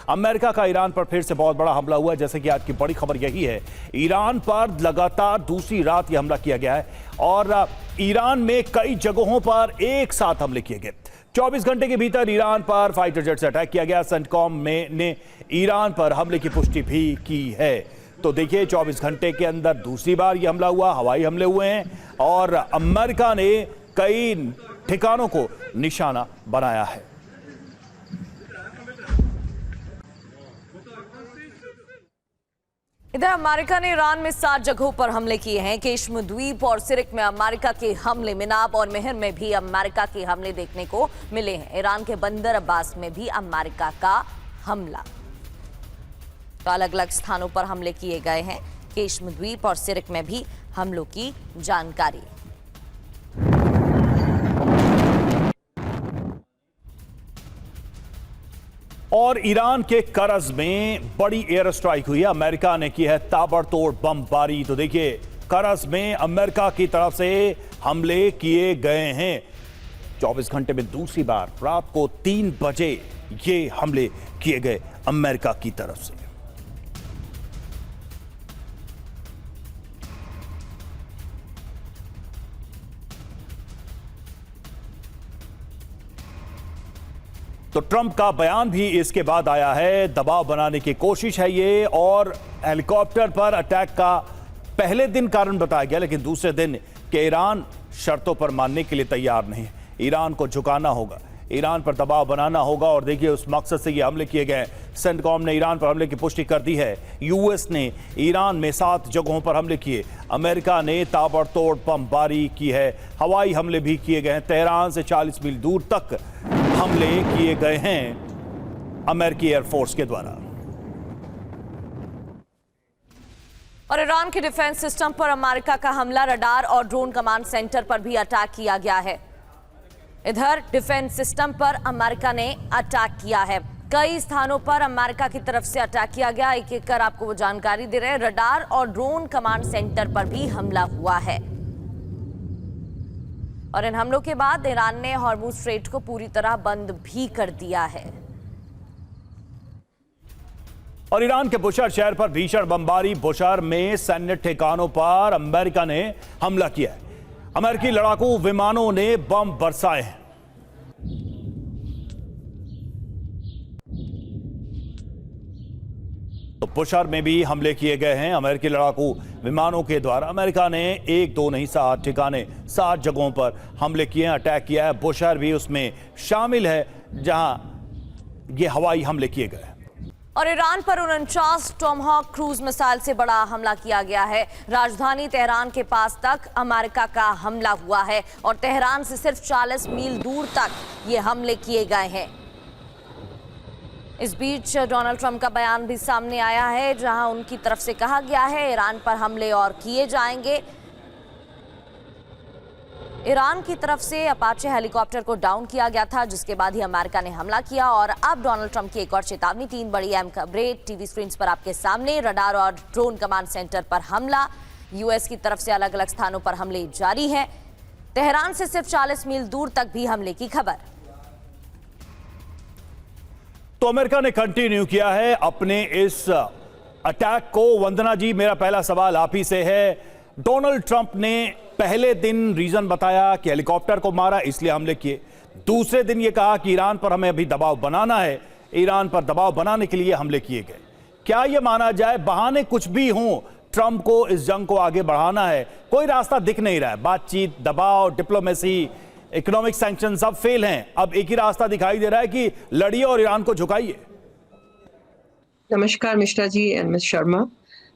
America का Iran पर फिर से बहुत बड़ा हमला हुआ। जैसे कि आज की बड़ी खबर यही है, ईरान पर लगातार दूसरी रात यह हमला किया गया है और ईरान में कई जगहों पर एक साथ हमले किए गए। 24 घंटे के भीतर ईरान पर फाइटर जेट से अटैक किया गया। सेंटकॉम ने ईरान पर हमले की पुष्टि भी की है। तो देखिए, 24 घंटे के अंदर दूसरी बार यह हमला हुआ, हवाई हमले हुए हैं और अमेरिका ने कई ठिकानों को निशाना बनाया है। इधर अमेरिका ने ईरान में 7 जगहों पर हमले किए हैं। केशम द्वीप और सिरिक में अमेरिका के हमले, मिनाब और मेहर में भी अमेरिका के हमले देखने को मिले हैं। ईरान के बंदर अब्बास में भी अमेरिका का हमला। तो अलग अलग स्थानों पर हमले किए गए हैं। केशम द्वीप और सिरिक में भी हमलों की जानकारी। और ईरान के करज में बड़ी एयर स्ट्राइक हुई है। अमेरिका ने की है ताबड़तोड़ बमबारी। तो देखिए, करज में अमेरिका की तरफ से हमले किए गए हैं। 24 घंटे में दूसरी बार रात को 3 बजे ये हमले किए गए अमेरिका की तरफ से। तो ट्रंप का बयान भी इसके बाद आया है। दबाव बनाने की कोशिश है ये, और हेलीकॉप्टर पर अटैक का पहले दिन कारण बताया गया, लेकिन दूसरे दिन कि ईरान शर्तों पर मानने के लिए तैयार नहीं है। ईरान को झुकाना होगा, ईरान पर दबाव बनाना होगा। और देखिए, उस मकसद से ये हमले किए गए। सेंटकॉम ने ईरान पर हमले की पुष्टि कर दी है। यूएस ने ईरान में 7 जगहों पर हमले किए। अमेरिका ने ताबड़तोड़ बमबारी की है। हवाई हमले भी किए गए हैं। तेहरान से 40 मील दूर तक हमले किए गए हैं अमेरिकी एयरफोर्स के द्वारा। और ईरान के डिफेंस सिस्टम पर अमेरिका का हमला, रडार और ड्रोन कमांड सेंटर पर भी अटैक किया गया है। इधर डिफेंस सिस्टम पर अमेरिका ने अटैक किया है। कई स्थानों पर अमेरिका की तरफ से अटैक किया गया। एक एक कर आपको वो जानकारी दे रहे हैं। रडार और ड्रोन कमांड सेंटर पर भी हमला हुआ है। और इन हमलों के बाद ईरान ने हॉर्मुज स्ट्रेट को पूरी तरह बंद भी कर दिया है। और ईरान के बुशहर शहर पर भीषण बमबारी। बुशहर में सैन्य ठिकानों पर अमेरिका ने हमला किया है। अमेरिकी लड़ाकू विमानों ने बम बरसाए हैं। तो बुशहर में भी हमले किए गए हैं अमेरिकी लड़ाकू विमानों के द्वारा। अमेरिका ने 1 2 नहीं 7 ठिकाने 7 जगहों पर हमले किए हैं, अटैक किया है। बुशहर भी उसमें शामिल है जहां ये हवाई हमले किए गए। और ईरान पर 49 टॉमहॉक क्रूज मिसाइल से बड़ा हमला किया गया है। राजधानी तेहरान के पास तक अमेरिका का हमला हुआ है और तेहरान से सिर्फ 40 मील दूर तक ये हमले किए गए हैं। इस बीच डोनाल्ड ट्रंप का बयान भी सामने आया है, जहां उनकी तरफ से कहा गया है ईरान पर हमले और किए जाएंगे। ईरान की तरफ से अपाचे हेलीकॉप्टर को डाउन किया गया था, जिसके बाद ही अमेरिका ने हमला किया। और अब डोनाल्ड ट्रंप की एक और चेतावनी। 3 बड़ी अहम खबरें टीवी स्क्रीन पर आपके सामने। रडार और ड्रोन कमांड सेंटर पर हमला, यूएस की तरफ से अलग अलग स्थानों पर हमले जारी है। तेहरान से सिर्फ 40 मील दूर तक भी हमले की खबर। तो अमेरिका ने कंटिन्यू किया है अपने इस अटैक को। वंदना जी, मेरा पहला सवाल आप ही से है। डोनाल्ड ट्रंप ने पहले दिन रीजन बताया कि हेलीकॉप्टर को मारा इसलिए हमले किए। दूसरे दिन यह कहा कि ईरान पर हमें अभी दबाव बनाना है, ईरान पर दबाव बनाने के लिए हमले किए गए। क्या यह माना जाए, बहाने कुछ भी हों, ट्रंप को इस जंग को आगे बढ़ाना है, कोई रास्ता दिख नहीं रहा है। बातचीत, दबाव, डिप्लोमेसी, इकोनॉमिक सैंक्शन सब फेल हैं। अब एक ही रास्ता दिखाई दे रहा है कि लड़िए और ईरान को झुकाइए। नमस्कार मिश्रा जी एंड मिस शर्मा।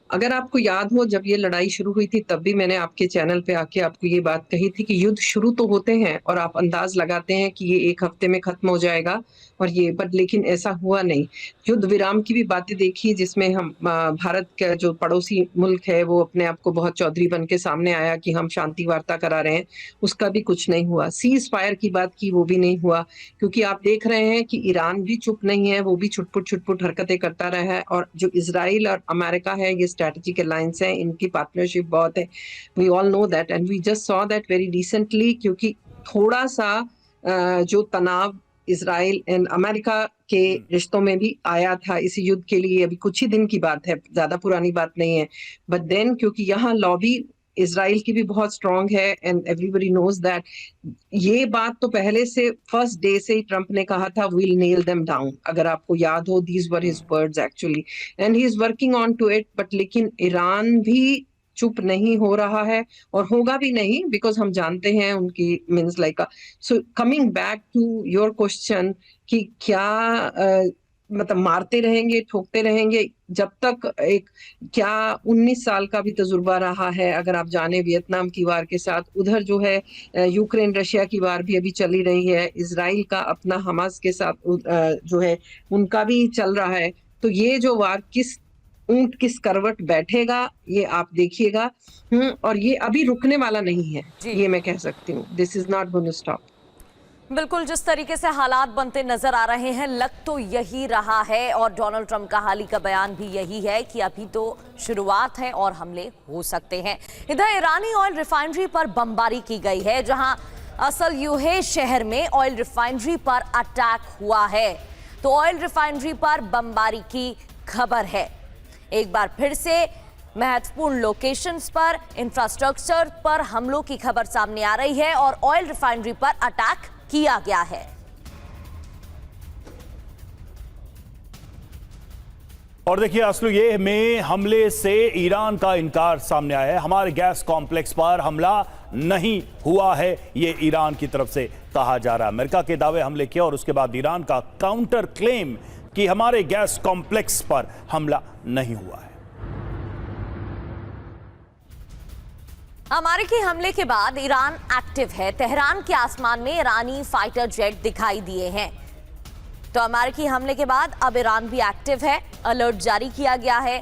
अगर आपको याद हो, जब ये लड़ाई शुरू हुई थी तब भी मैंने आपके चैनल पे आके आपको ये बात कही थी कि युद्ध शुरू तो होते हैं और आप अंदाज लगाते हैं कि ये 1 हफ्ते में खत्म हो जाएगा, और ये बट लेकिन ऐसा हुआ नहीं। युद्ध विराम की भी बातें देखी, जिसमें हम भारत का जो पड़ोसी मुल्क है वो अपने आप को बहुत चौधरी बन के सामने आया कि हम शांति वार्ता करा रहे हैं, उसका भी कुछ नहीं हुआ। सीज फायर की बात की, वो भी नहीं हुआ, क्योंकि आप देख रहे हैं कि ईरान भी चुप नहीं है, वो भी छुटपुट हरकतें करता रहा है। और जो इजराइल और अमेरिका है, ये स्ट्रेटेजिक अलायंस है, इनकी पार्टनरशिप बहुत है। We all know that and we just saw that very recently, क्योंकि थोड़ा सा जो तनाव इजराइल एंड अमेरिका के रिश्तों में भी आया था इस युद्ध के लिए। अभी कुछ ही दिन की बात है, ज्यादा पुरानी बात नहीं है। बट देन क्योंकि यहाँ लॉबी इजराइल की भी बहुत स्ट्रांग है एंड एवरीबडी नोज दैट, ये बात तो पहले से फर्स्ट डे से ही ट्रंप ने कहा था, वील नेल देम डाउन। अगर आपको याद हो, these were his words actually, and he is working on to it. But लेकिन ईरान भी चुप नहीं हो रहा है और होगा भी नहीं, बिकॉज हम जानते हैं उनकी means like. So coming back to your question कि क्या मतलब मारते रहेंगे, ठोकते रहेंगे जब तक एक, क्या 19 साल का भी तजुर्बा रहा है। अगर आप जाने वियतनाम की वार के साथ, उधर जो है यूक्रेन रशिया की वार भी अभी चली रही है, इजराइल का अपना हमास के साथ जो है उनका भी चल रहा है। तो ये जो वार किस ऊंट किस करवट बैठेगा ये आप देखिएगा। और ये अभी रुकने वाला नहीं है, ये मैं कह सकती हूँ। This is not going to stop. बिल्कुल, जिस तरीके से हालात बनते नजर आ रहे हैं, लग तो यही रहा है और डोनाल्ड ट्रंप का हाल ही का बयान भी यही है कि अभी तो शुरुआत है और हमले हो सकते हैं। इधर ईरानी ऑयल रिफाइनरी पर बमबारी की गई है, जहां असल यूहे शहर में ऑयल रिफाइनरी पर अटैक हुआ है। तो ऑयल रिफाइनरी पर बमबारी की खबर है। एक बार फिर से महत्वपूर्ण लोकेशंस पर, इंफ्रास्ट्रक्चर पर हमलों की खबर सामने आ रही है और ऑयल रिफाइनरी पर अटैक किया गया है। और देखिए, असलू ये में हमले से ईरान का इनकार सामने आया है। हमारे गैस कॉम्प्लेक्स पर हमला नहीं हुआ है, ये ईरान की तरफ से कहा जा रहा है। अमेरिका के दावे हमले किए और उसके बाद ईरान का काउंटर क्लेम कि हमारे गैस कॉम्प्लेक्स पर हमला नहीं हुआ है। अमेरिकी हमले के बाद ईरान एक्टिव है। तेहरान के आसमान में ईरानी फाइटर जेट दिखाई दिए हैं। तो अमेरिकी हमले के बाद अब ईरान भी एक्टिव है, अलर्ट जारी किया गया है।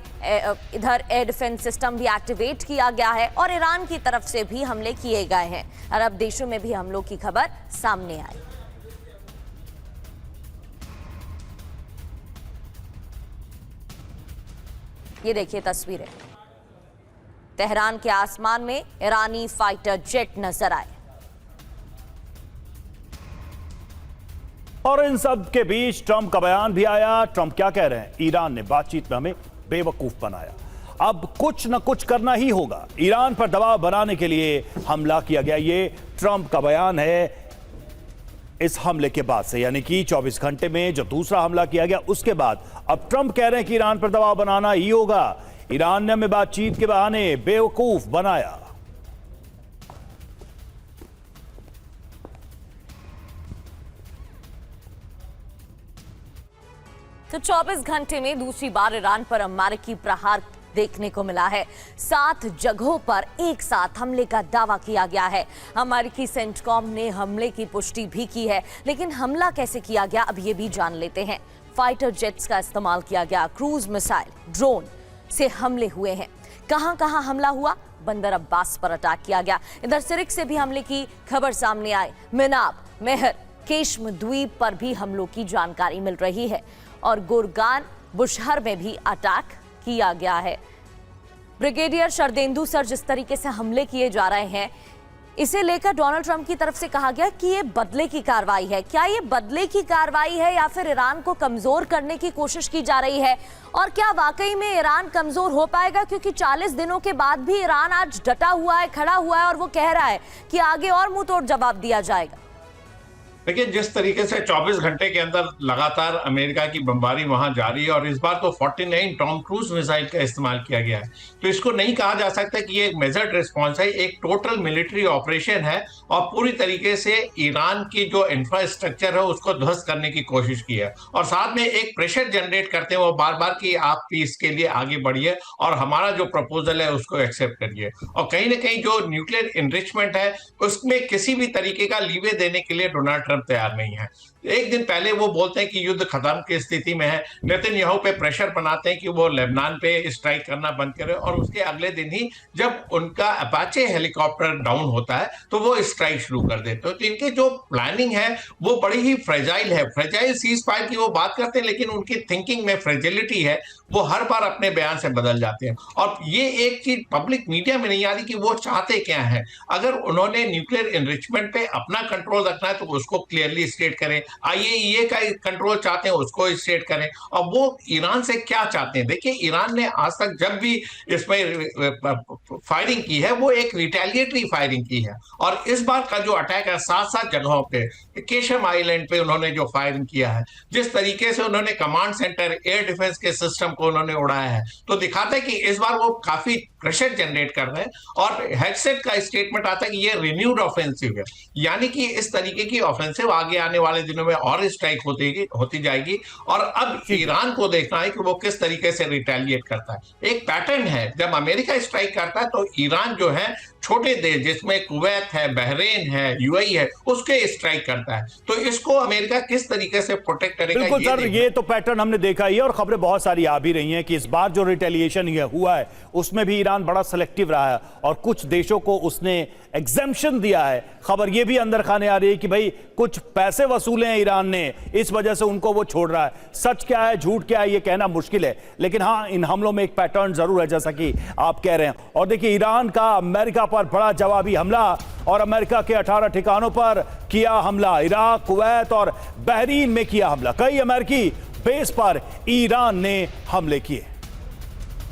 इधर एयर डिफेंस सिस्टम भी एक्टिवेट किया गया है और ईरान की तरफ से भी हमले किए गए हैं। अरब देशों में भी हमलों की खबर सामने आई। ये देखिए तस्वीरें, तेहरान के आसमान में ईरानी फाइटर जेट नजर आए। और इन सब के बीच ट्रंप का बयान भी आया। ट्रंप क्या कह रहे हैं? ईरान ने बातचीत में हमें बेवकूफ बनाया, अब कुछ न कुछ करना ही होगा। ईरान पर दबाव बनाने के लिए हमला किया गया, ये ट्रंप का बयान है इस हमले के बाद से, यानी कि 24 घंटे में जो दूसरा हमला किया गया उसके बाद अब ट्रंप कह रहे हैं कि ईरान पर दबाव बनाना ही होगा। ईरान ने हमें बातचीत के बहाने बेवकूफ बनाया। तो 24 घंटे में दूसरी बार ईरान पर अमेरिकी प्रहार देखने को मिला है। 7 जगहों पर एक साथ हमले का दावा किया गया है। अमेरिकी सेंटकॉम ने हमले की पुष्टि भी की है, लेकिन हमला कैसे किया गया अब ये भी जान लेते हैं। फाइटर जेट्स का इस्तेमाल किया गया, क्रूज मिसाइल, ड्रोन से हमले हुए हैं। कहां कहां हमला हुआ? बंदर अब्बास पर अटैक किया गया। इधर सिरिक से भी हमले की खबर सामने आई। मिनाब, मेहर, केश्म द्वीप पर भी हमलों की जानकारी मिल रही है और गुरगान बुशहर में भी अटैक किया गया है। ब्रिगेडियर शरदेंदु सर, जिस तरीके से हमले किए जा रहे हैं, इसे लेकर डोनाल्ड ट्रंप की तरफ से कहा गया कि ये बदले की कार्रवाई है। क्या ये बदले की कार्रवाई है या फिर ईरान को कमजोर करने की कोशिश की जा रही है? और क्या वाकई में ईरान कमजोर हो पाएगा? क्योंकि 40 दिनों के बाद भी ईरान आज डटा हुआ है, खड़ा हुआ है और वो कह रहा है कि आगे और मुंह तोड़ जवाब दिया जाएगा। देखिए, जिस तरीके से 24 घंटे के अंदर लगातार अमेरिका की बमबारी वहां जारी है और इस बार तो 49 टॉम क्रूज मिसाइल का इस्तेमाल किया गया है, तो इसको नहीं कहा जा सकता कि ये एक मेजर्ड रिस्पॉन्स है। एक टोटल मिलिट्री ऑपरेशन है और पूरी तरीके से ईरान की जो इंफ्रास्ट्रक्चर है उसको ध्वस्त करने की कोशिश की है और साथ में एक प्रेशर जनरेट करते हैं वो बार बार कि आप इसके लिए आगे बढ़िए और हमारा जो प्रपोजल है उसको एक्सेप्ट करिए। और कहीं ना कहीं जो न्यूक्लियर इनरिचमेंट है उसमें किसी भी तरीके का लीवे देने के लिए डोनाल्ड ट्रंप तैयार नहीं है। एक दिन पहले वो बोलते हैं कि युद्ध खत्म की स्थिति में है, नेतन्याहू पे प्रेशर बनाते हैं कि वो लेबनान पे स्ट्राइक करना बंद करे और उसके अगले दिन ही जब उनका अपाचे हेलीकॉप्टर डाउन होता है तो वो स्ट्राइक शुरू कर देते हैं। तो इनके जो प्लानिंग है वो बड़ी ही फ्रेजाइल है। फ्रेजाइल सीज फायर की वो बात करते हैं, लेकिन उनकी थिंकिंग में फ्रेजिलिटी है, वो हर बार अपने बयान से बदल जाते हैं। और ये एक चीज पब्लिक मीडिया में नहीं आ रही कि वो चाहते क्या है। अगर उन्होंने न्यूक्लियर एनरिचमेंट पे अपना कंट्रोल रखना है तो उसको क्लियरली स्टेट करें। IAEA का कंट्रोल चाहते हैं, उसको स्टेट करें। और वो ईरान से क्या चाहते हैं? देखिए, ईरान ने आज तक जब भी इसमें फायरिंग की है वो एक रिटेलिएटरी फायरिंग की है। और इस बार का जो अटैक है 7-7 जगहों पे, केशम आइलैंड पे उन्होंने जो फायरिंग किया है, जिस तरीके से उन्होंने कमांड सेंटर, एयर डिफेंस के सिस्टम को उन्होंने उड़ाया है, तो दिखाता है कि इस बार वो काफी प्रेशर जनरेट कर रहे हैं। और हेडसेट का स्टेटमेंट आता है कि ये रिन्यूड ऑफेंसिव है, यानी कि इस तरीके की ऑफेंसिव आगे आने वाले दिनों में और स्ट्राइक होती जाएगी। और अब ईरान को देखना है कि वो किस तरीके से रिटेलिएट करता है। एक पैटर्न है, जब अमेरिका स्ट्राइक करता है तो ईरान जो है छोटे देश जिसमें कुवैत है, बहरीन है, UAE है, उसके स्ट्राइक करता है। तो इसको अमेरिका किस तरीके से प्रोटेक्ट करेगा? बिल्कुल सर, ये तो पैटर्न हमने देखा ही है और खबरें बहुत सारी आ भी रही हैं कि इस बार जो रिटेलिएशन ये हुआ है उसमें भी ईरान बड़ा सेलेक्टिव रहा है और कुछ देशों को उसने एग्जेम्पशन दिया है। खबर ये भी अंदर खाने आ रही है कि भाई कुछ पैसे वसूले हैं ईरान ने, इस वजह से उनको वो छोड़ रहा है। सच क्या है, झूठ क्या है, ये कहना मुश्किल है, लेकिन हाँ, इन हमलों में एक पैटर्न जरूर है, जैसा कि आप कह रहे हैं। और देखिए, ईरान का अमेरिका पर बड़ा जवाबी हमला और अमेरिका के 18 ठिकानों पर किया हमला। इराक, कुवैत और बहरीन में किया हमला। कई अमेरिकी बेस पर ईरान ने हमले किए।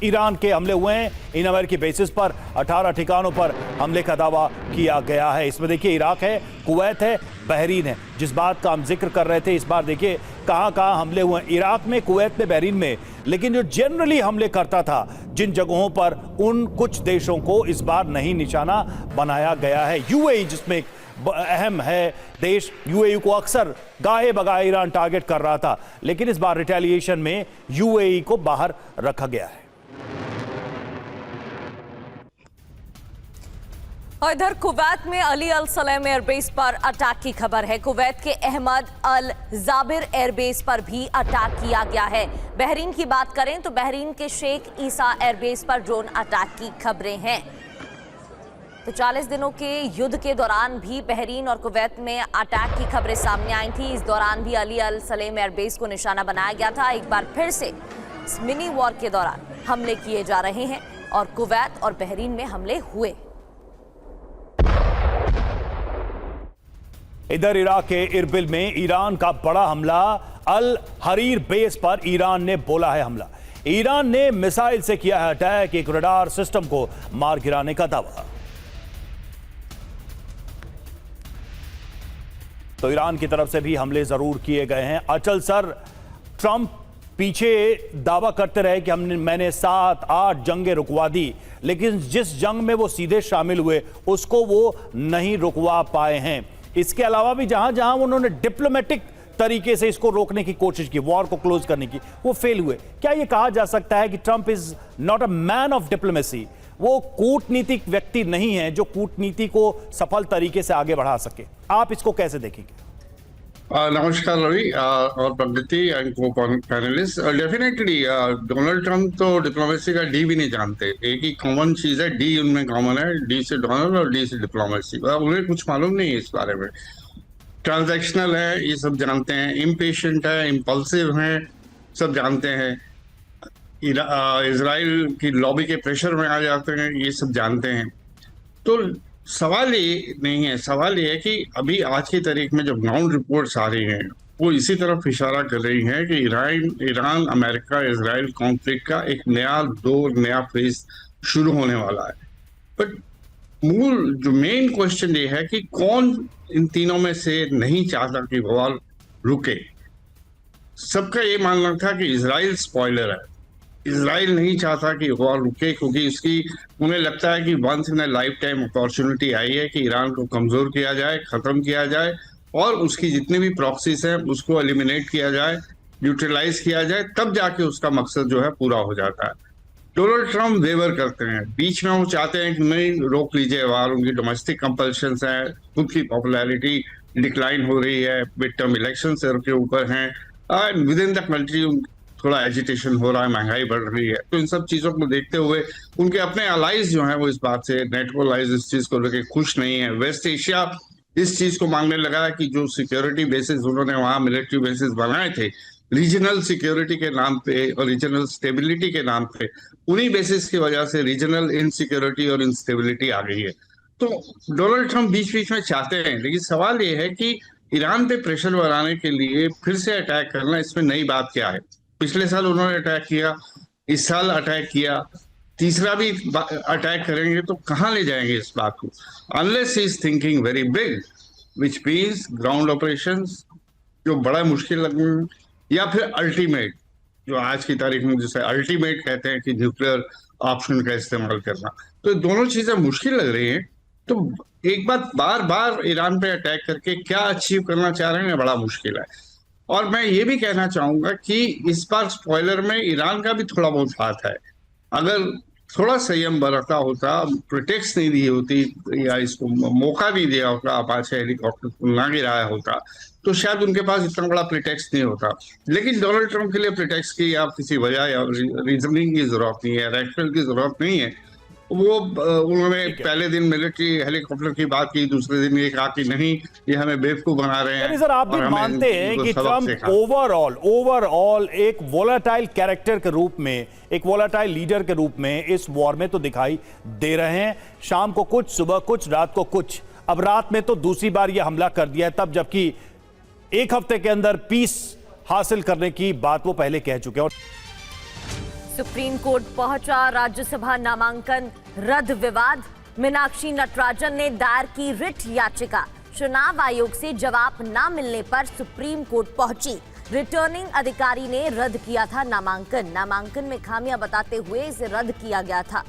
ईरान के हमले हुए हैं, इन अमेरिकी बेसिस पर 18 ठिकानों पर हमले का दावा किया गया है। इसमें देखिए, इराक है, कुवैत है, बहरीन है। जिस बात का हम जिक्र कर रहे थे, इस बार देखिए कहां कहां हमले हुए हैं, इराक में, कुवैत में, बहरीन में। लेकिन जो जनरली हमले करता था जिन जगहों पर, उन कुछ देशों को इस बार नहीं निशाना बनाया गया है। UAE जिसमें अहम है देश, UAE को अक्सर गाहे बगाहे ईरान टारगेट कर रहा था, लेकिन इस बार रिटेलिएशन में UAE को बाहर रखा गया है। और इधर कुवैत में अली अल सलेम एयरबेस पर अटैक की खबर है। कुवैत के अहमद अल जाबिर एयरबेस पर भी अटैक किया गया है। बहरीन की बात करें तो बहरीन के शेख ईसा एयरबेस पर ड्रोन अटैक की खबरें हैं। तो 40 दिनों के युद्ध के दौरान भी बहरीन और कुवैत में अटैक की खबरें सामने आई थी। इस दौरान भी अली अल सलेम एयरबेस को निशाना बनाया गया था। एक बार फिर से इस मिनी वॉर के दौरान हमले किए जा रहे हैं और कुवैत और बहरीन में हमले हुए। इधर इराक के इरबिल में ईरान का बड़ा हमला। अल हरीर बेस पर ईरान ने बोला है हमला। ईरान ने मिसाइल से किया है अटैक, एक रडार सिस्टम को मार गिराने का दावा। तो ईरान की तरफ से भी हमले जरूर किए गए हैं। अचल सर, ट्रंप पीछे दावा करते रहे कि मैंने 7-8 जंगें रुकवा दी, लेकिन जिस जंग में वो सीधे शामिल हुए उसको वो नहीं रुकवा पाए हैं। इसके अलावा भी जहां जहां उन्होंने डिप्लोमेटिक तरीके से इसको रोकने की कोशिश की, वॉर को क्लोज करने की, वो फेल हुए। क्या ये कहा जा सकता है कि Trump is not a man of diplomacy? वो कूटनीतिक व्यक्ति नहीं है जो कूटनीति को सफल तरीके से आगे बढ़ा सके। आप इसको कैसे देखेंगे? नमस्कार रवि और प्रगति एंड को पैनलिस्ट। डेफिनेटली डोनाल्ड ट्रंप तो डिप्लोमेसी का डी भी नहीं जानते। एक ही कॉमन चीज है, डी उनमें कॉमन है, डी से डोनाल्ड और डी से डिप्लोमेसी। उन्हें कुछ मालूम नहीं है इस बारे में। ट्रांजैक्शनल है, ये सब जानते हैं। इम्पेशेंट है, इम्पल्सिव है, सब जानते हैं। इजराइल की लॉबी के प्रेशर में आ जाते हैं, ये सब जानते हैं। तो सवाल ये नहीं है, सवाल ये है कि अभी आज की तारीख में जब ग्राउंड रिपोर्ट्स आ रही हैं वो इसी तरफ इशारा कर रही हैं कि ईरान अमेरिका इजराइल कॉन्फ्लिक्ट का एक नया फेज शुरू होने वाला है। बट मूल जो मेन क्वेश्चन ये है कि कौन इन तीनों में से नहीं चाहता कि वॉर रुके। सबका ये मानना था कि इजराइल स्पॉइलर है, इजराइल नहीं चाहता कि वॉर रुके, क्योंकि उसकी उन्हें लगता है कि once in a life opportunity आई है कि ईरान को कमजोर किया जाए, खत्म किया जाए और उसकी जितनी भी प्रॉक्सीज हैं उसको एलिमिनेट किया जाए, न्यूट्रलाइज किया जाए, तब जाके उसका मकसद जो है पूरा हो जाता है। डोनाल्ड ट्रंप वेवर करते हैं, बीच में वो चाहते हैं कि नहीं रोक लीजिए वार, उनकी डोमेस्टिक कंपल्शंस है, खुद की पॉपुलैरिटी डिक्लाइन हो रही है, मिड टर्म इलेक्शन सर के ऊपर हैं, विद इन द कंट्री थोड़ा एजिटेशन हो रहा है, महंगाई बढ़ रही है। तो इन सब चीजों को देखते हुए उनके अपने अलाइज जो हैं वो इस बात से, नेटो अलाइज इस चीज को लेकर खुश नहीं है। वेस्ट एशिया इस चीज को मांगने लगा है कि जो सिक्योरिटी बेसिस उन्होंने वहां मिलिट्री बेसिस बनाए थे रीजनल सिक्योरिटी के नाम पे और रीजनल स्टेबिलिटी के नाम पे, उन्हीं बेसिस की वजह से रीजनल इनसिक्योरिटी और इंस्टेबिलिटी आ गई है। तो डोनाल्ड ट्रंप बीच बीच में चाहते हैं, लेकिन सवाल ये है कि ईरान पे प्रेशर बनाने के लिए फिर से अटैक करना, इसमें नई बात क्या है? पिछले साल उन्होंने अटैक किया, इस साल अटैक किया, तीसरा भी अटैक करेंगे, तो कहाँ ले जाएंगे इस बात को? Unless he is thinking very big, which means ground operations जो बड़ा मुश्किल लगेंगे, या फिर अल्टीमेट, जो आज की तारीख में जिसे अल्टीमेट कहते हैं कि न्यूक्लियर ऑप्शन का इस्तेमाल करना। तो दोनों चीजें मुश्किल लग रही हैं। तो एक बात, बार बार ईरान पे अटैक करके क्या अचीव करना चाह रहे हैं, बड़ा मुश्किल है। और मैं ये भी कहना चाहूंगा कि इस बार स्पॉइलर में ईरान का भी थोड़ा बहुत हाथ है। अगर थोड़ा संयम बरता होता, प्रोटेक्ट नहीं दी होती, या इसको मौका नहीं दिया होता, अपाचे हेलीकॉप्टर को ना गिराया होता, तो शायद उनके पास इतना बड़ा प्रिटेक्स्ट नहीं होता। लेकिन डोनाल्ड ट्रंप के लिए प्रिटेक्स्ट की या किसी वजह या रीजनिंग की जरूरत नहीं है, रैशनल की जरूरत नहीं है। वो उन्होंने पहले दिन मिलिट्री हेलीकॉप्टर की बात की, दूसरे दिन ये कहा कि नहीं, ये हमें बेवकूफ बना रहे हैं। सर, आप भी मानते हैं कि ट्रंप ओवरऑल एक वोलेटाइल कैरेक्टर के रूप में, एक वोलेटाइल लीडर के रूप में इस वॉर में तो दिखाई दे रहे हैं? शाम को कुछ, सुबह कुछ, रात को कुछ। अब रात में तो दूसरी बार ये हमला कर दिया है, तब जबकि एक हफ्ते के अंदर पीस हासिल करने की बात वो पहले कह चुके हैं। सुप्रीम कोर्ट पहुंचा राज्यसभा नामांकन रद्द विवाद। मीनाक्षी नटराजन ने दायर की रिट याचिका। चुनाव आयोग से जवाब न मिलने पर सुप्रीम कोर्ट पहुंची। रिटर्निंग अधिकारी ने रद्द किया था नामांकन में खामियां बताते हुए इसे रद्द किया गया था।